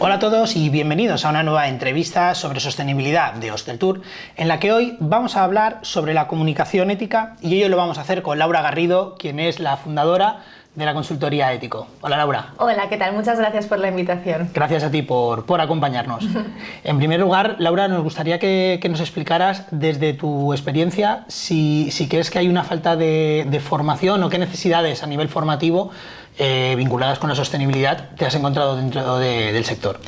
Hola a todos y bienvenidos a una nueva entrevista sobre sostenibilidad de Hosteltour, en la que hoy vamos a hablar sobre la comunicación ética y ello lo vamos a hacer con Laura Garrido, quien es la fundadora de la consultoría Ético. Hola Laura. Hola, ¿qué tal? Muchas gracias por la invitación. Gracias a ti por acompañarnos. En primer lugar, Laura, nos gustaría que nos explicaras desde tu experiencia si crees que hay una falta de formación o qué necesidades a nivel formativo vinculadas con la sostenibilidad te has encontrado dentro del sector.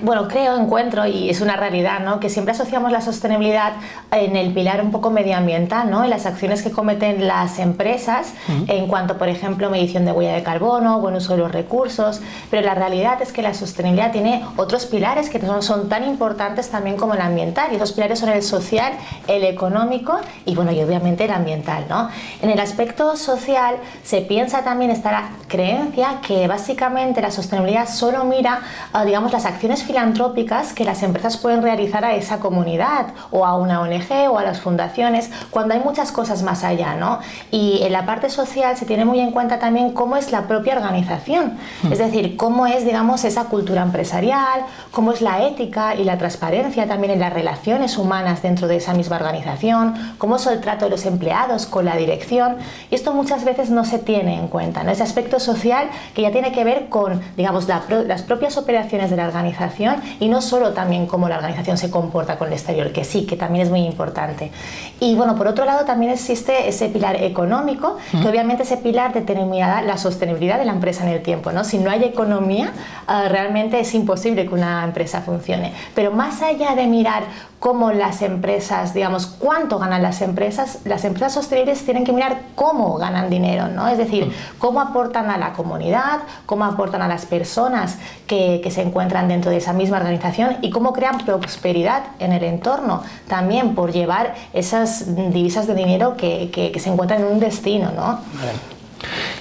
Bueno, encuentro, y es una realidad, ¿no?, que siempre asociamos la sostenibilidad en el pilar un poco medioambiental, ¿no?, en las acciones que cometen las empresas en cuanto, por ejemplo, medición de huella de carbono, buen uso de los recursos, pero la realidad es que la sostenibilidad tiene otros pilares que son tan importantes también como el ambiental, y esos pilares son el social, el económico y obviamente el ambiental, ¿no? En el aspecto social se piensa también esta creencia que básicamente la sostenibilidad solo mira, digamos, las acciones filantrópicas que las empresas pueden realizar a esa comunidad o a una ONG o a las fundaciones, cuando hay muchas cosas más allá, ¿no? Y en la parte social se tiene muy en cuenta también cómo es la propia organización, es decir, cómo es, digamos, esa cultura empresarial, cómo es la ética y la transparencia también en las relaciones humanas dentro de esa misma organización, cómo es el trato de los empleados con la dirección, y esto muchas veces no se tiene en cuenta, ¿no? Ese aspecto social que ya tiene que ver con, digamos, las propias operaciones de la organización y no solo también cómo la organización se comporta con el exterior, que sí, que también es muy importante. Y bueno, por otro lado también existe ese pilar económico, que obviamente ese pilar determinará la sostenibilidad de la empresa en el tiempo, ¿no? Si no hay economía, realmente es imposible que una empresa funcione. Pero más allá de mirar cómo las empresas, digamos, cuánto ganan las empresas sostenibles tienen que mirar cómo ganan dinero, ¿no? Es decir, cómo aportan a la comunidad, cómo aportan a las personas que se encuentran dentro de esa misma organización y cómo crean prosperidad en el entorno, también por llevar esas divisas de dinero que se encuentran en un destino, ¿no?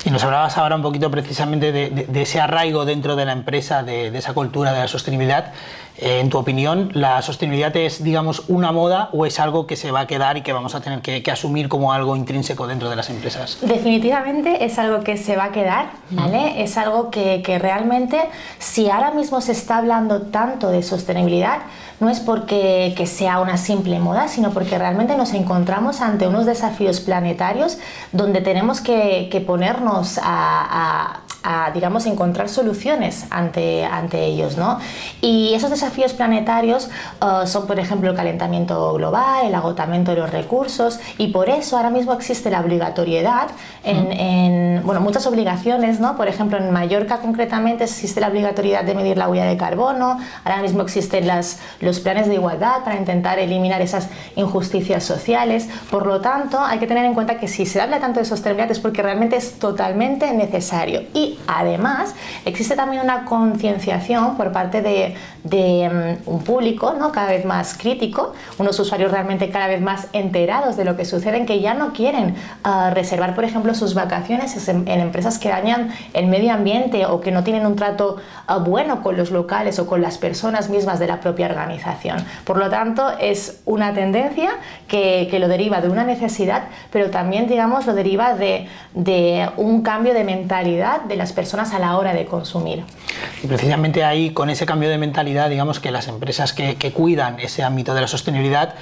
Y nos hablabas ahora un poquito precisamente de ese arraigo dentro de la empresa, de esa cultura de la sostenibilidad. En tu opinión, ¿la sostenibilidad es, digamos, una moda o es algo que se va a quedar y que vamos a tener que asumir como algo intrínseco dentro de las empresas? Definitivamente es algo que se va a quedar, ¿vale? Es algo que realmente, si ahora mismo se está hablando tanto de sostenibilidad, no es porque sea una simple moda, sino porque realmente nos encontramos ante unos desafíos planetarios donde tenemos que ponernos a digamos, encontrar soluciones ante ellos, ¿no? Y esos desafíos planetarios son, por ejemplo, el calentamiento global, el agotamiento de los recursos, y por eso ahora mismo existe la obligatoriedad en muchas obligaciones, ¿no? Por ejemplo, en Mallorca concretamente existe la obligatoriedad de medir la huella de carbono, ahora mismo existen los planes de igualdad para intentar eliminar esas injusticias sociales. Por lo tanto, hay que tener en cuenta que si se habla tanto de sostenibilidad es porque realmente es totalmente necesario. Y además existe también una concienciación por parte de un público, ¿no?, cada vez más crítico, unos usuarios realmente cada vez más enterados de lo que sucede, en que ya no quieren reservar, por ejemplo, sus vacaciones en empresas que dañan el medio ambiente o que no tienen un trato bueno con los locales o con las personas mismas de la propia organización. Por lo tanto, es una tendencia que lo deriva de una necesidad, pero también, digamos, lo deriva de un cambio de mentalidad de las personas a la hora de consumir. Y precisamente ahí, con ese cambio de mentalidad, digamos que las empresas que cuidan ese ámbito de la sostenibilidad,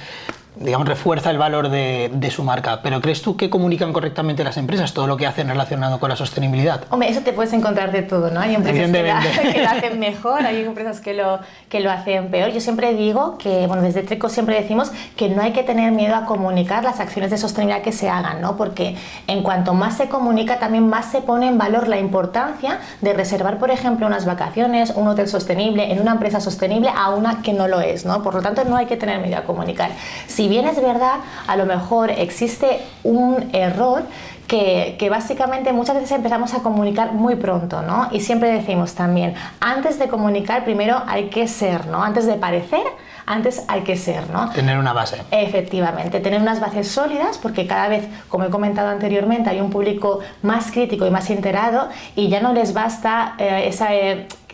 digamos, refuerza el valor de su marca. Pero ¿crees tú que comunican correctamente las empresas todo lo que hacen relacionado con la sostenibilidad? Hombre, eso te puedes encontrar de todo, ¿no? Hay empresas que lo hacen mejor, hay empresas que lo hacen peor. Yo siempre digo que, desde Treco siempre decimos que no hay que tener miedo a comunicar las acciones de sostenibilidad que se hagan, ¿no? Porque en cuanto más se comunica, también más se pone en valor la importancia de reservar, por ejemplo, unas vacaciones, un hotel sostenible en una empresa sostenible a una que no lo es, ¿no? Por lo tanto, no hay que tener miedo a comunicar. Si bien es verdad, a lo mejor existe un error que básicamente muchas veces empezamos a comunicar muy pronto, ¿no? Y siempre decimos también, antes de comunicar primero hay que ser, ¿no? Antes de parecer, antes hay que ser, ¿no? Tener una base. Efectivamente, tener unas bases sólidas, porque cada vez, como he comentado anteriormente, hay un público más crítico y más enterado y ya no les basta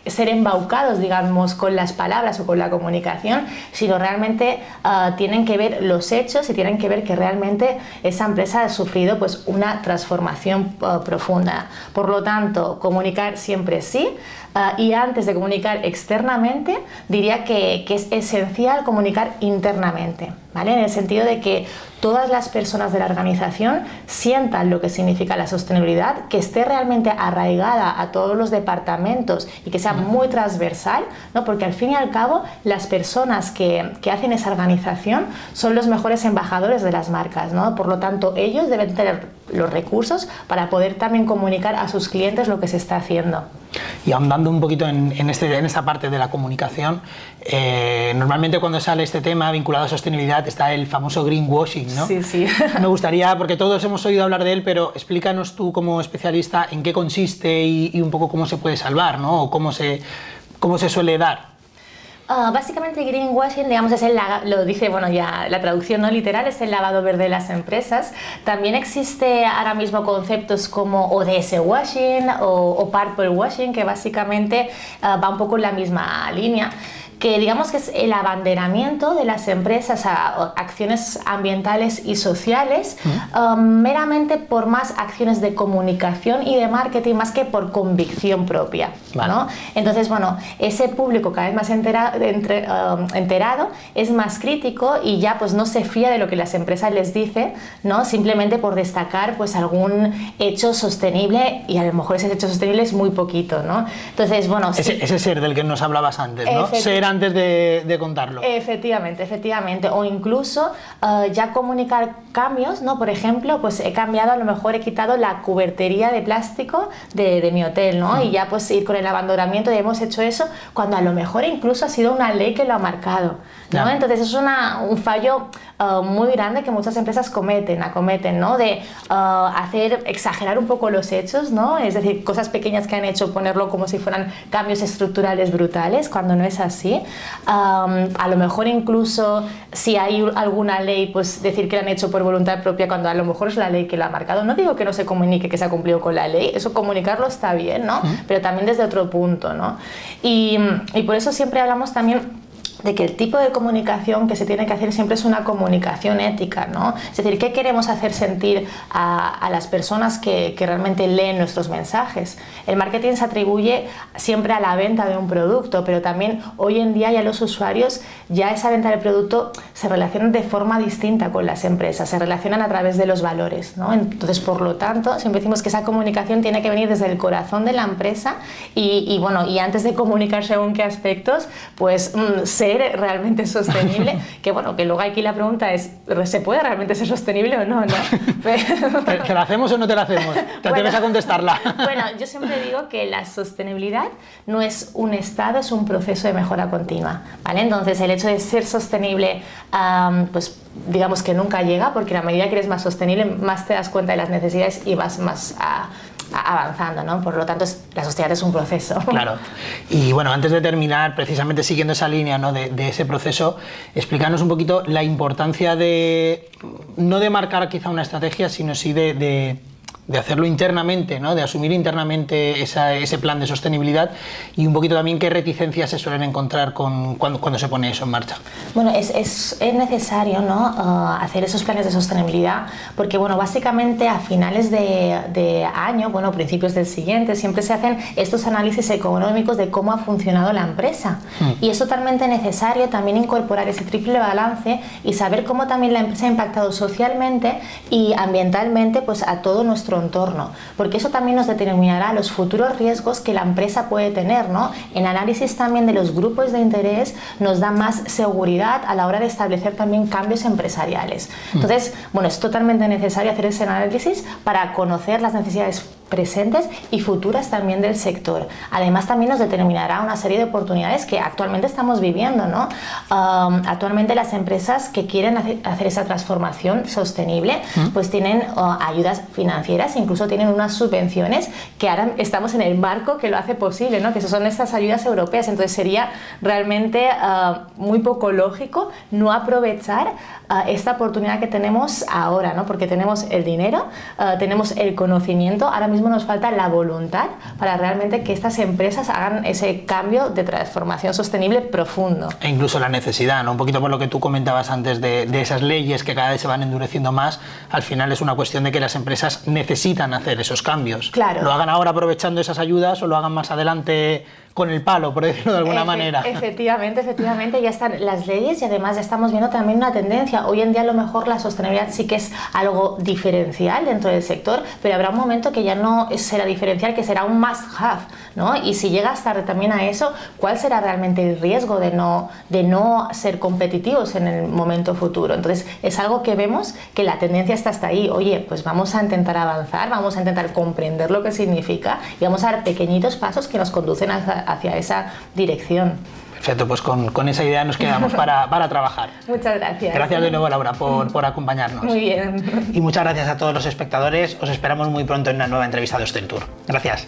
ser embaucados, digamos, con las palabras o con la comunicación, sino realmente tienen que ver los hechos y tienen que ver que realmente esa empresa ha sufrido una transformación profunda. Por lo tanto, comunicar siempre sí, Y antes de comunicar externamente, diría que es esencial comunicar internamente, ¿vale? En el sentido de que todas las personas de la organización sientan lo que significa la sostenibilidad, que esté realmente arraigada a todos los departamentos y que sea muy transversal, ¿no? Porque al fin y al cabo las personas que hacen esa organización son los mejores embajadores de las marcas, ¿no? Por lo tanto, ellos deben tener los recursos para poder también comunicar a sus clientes lo que se está haciendo. Y ahondando un poquito en esta parte de la comunicación, normalmente cuando sale este tema vinculado a sostenibilidad está el famoso greenwashing, ¿no? Sí, sí. Me gustaría, porque todos hemos oído hablar de él, pero explícanos tú como especialista en qué consiste y un poco cómo se puede salvar, ¿no? O cómo se suele dar. Básicamente el greenwashing, digamos, lo dice, bueno, ya la traducción no literal, es el lavado verde de las empresas. También existe ahora mismo conceptos como ODS washing o purple washing, que básicamente va un poco en la misma línea, que digamos que es el abanderamiento de las empresas a acciones ambientales y sociales meramente por más acciones de comunicación y de marketing más que por convicción propia, vale, ¿no? Entonces, bueno, ese público cada vez más enterado es más crítico y ya pues no se fía de lo que las empresas les dicen, ¿no? Simplemente por destacar pues algún hecho sostenible, y a lo mejor ese hecho sostenible es muy poquito, ¿no? Entonces, bueno, ese ser del que nos hablabas antes, ¿no? Ser antes de contarlo. Efectivamente. O incluso ya comunicar cambios, ¿no? Por ejemplo, pues he cambiado, a lo mejor he quitado la cubertería de plástico de mi hotel, ¿no? Y ya pues ir con el abandonamiento, y hemos hecho eso cuando a lo mejor incluso ha sido una ley que lo ha marcado, ¿no? Entonces es un fallo muy grande que muchas empresas acometen, ¿no? De exagerar un poco los hechos, ¿no? Es decir, cosas pequeñas que han hecho, ponerlo como si fueran cambios estructurales brutales, cuando no es así. A lo mejor incluso si hay alguna ley, pues decir que la han hecho por voluntad propia cuando a lo mejor es la ley que la ha marcado. No digo que no se comunique que se ha cumplido con la ley, eso comunicarlo está bien, ¿no? Pero también desde otro punto, ¿no? Y por eso siempre hablamos también de que el tipo de comunicación que se tiene que hacer siempre es una comunicación ética, ¿no? Es decir, ¿qué queremos hacer sentir a las personas que realmente leen nuestros mensajes? El marketing se atribuye siempre a la venta de un producto, pero también hoy en día ya los usuarios, ya esa venta del producto se relacionan de forma distinta con las empresas, se relacionan a través de los valores, ¿no? Entonces, por lo tanto, siempre decimos que esa comunicación tiene que venir desde el corazón de la empresa y antes de comunicar según qué aspectos, pues ser realmente sostenible, que bueno, que luego aquí la pregunta es, ¿se puede realmente ser sostenible o no? ¿Te la hacemos o no te la hacemos? Te atreves a contestarla. Bueno, yo siempre digo que la sostenibilidad no es un estado, es un proceso de mejora continua, ¿vale? Entonces el hecho de ser sostenible, pues digamos que nunca llega, porque a la medida que eres más sostenible, más te das cuenta de las necesidades y vas más avanzando, ¿no? Por lo tanto, la sostenibilidad es un proceso. Claro. Y bueno, antes de terminar, precisamente siguiendo esa línea, ¿no? de ese proceso, explícanos un poquito la importancia no de marcar quizá una estrategia, sino sí de hacerlo internamente, ¿no? De asumir internamente ese plan de sostenibilidad, y un poquito también qué reticencias se suelen encontrar cuando se pone eso en marcha. Bueno, es necesario, ¿no? Hacer esos planes de sostenibilidad, porque bueno, básicamente a finales de año, bueno, principios del siguiente, siempre se hacen estos análisis económicos de cómo ha funcionado la empresa. Y es totalmente necesario también incorporar ese triple balance y saber cómo también la empresa ha impactado socialmente y ambientalmente, pues a todo nuestro entorno, porque eso también nos determinará los futuros riesgos que la empresa puede tener, ¿no? El análisis también de los grupos de interés nos da más seguridad a la hora de establecer también cambios empresariales. Entonces, bueno, es totalmente necesario hacer ese análisis para conocer las necesidades presentes y futuras también del sector. Además, también nos determinará una serie de oportunidades que actualmente estamos viviendo, ¿no? Actualmente las empresas que quieren hacer esa transformación sostenible, pues tienen ayudas financieras, incluso tienen unas subvenciones que ahora estamos en el marco que lo hace posible, ¿no? Que son estas ayudas europeas. Entonces sería realmente muy poco lógico no aprovechar esta oportunidad que tenemos ahora, ¿no? Porque tenemos el dinero, tenemos el conocimiento, ahora mismo nos falta la voluntad para realmente que estas empresas hagan ese cambio de transformación sostenible profundo. E incluso la necesidad, ¿no? Un poquito por lo que tú comentabas antes de esas leyes que cada vez se van endureciendo más, al final es una cuestión de que las empresas necesitan hacer esos cambios. Claro. Lo hagan ahora aprovechando esas ayudas o lo hagan más adelante con el palo, por decirlo de alguna manera. Efectivamente, ya están las leyes y además ya estamos viendo también una tendencia. Hoy en día a lo mejor la sostenibilidad sí que es algo diferencial dentro del sector, pero habrá un momento que ya no será diferencial, que será un must have, ¿no? Y si llegas tarde también a eso, ¿cuál será realmente el riesgo de no ser competitivos en el momento futuro? Entonces es algo que vemos que la tendencia está hasta ahí. Oye, pues vamos a intentar avanzar, vamos a intentar comprender lo que significa y vamos a dar pequeñitos pasos que nos conducen hacia esa dirección. Perfecto, pues con esa idea nos quedamos para trabajar. Muchas gracias. Gracias de nuevo, Laura, por acompañarnos. Muy bien. Y muchas gracias a todos los espectadores. Os esperamos muy pronto en una nueva entrevista de Ostentour. Gracias.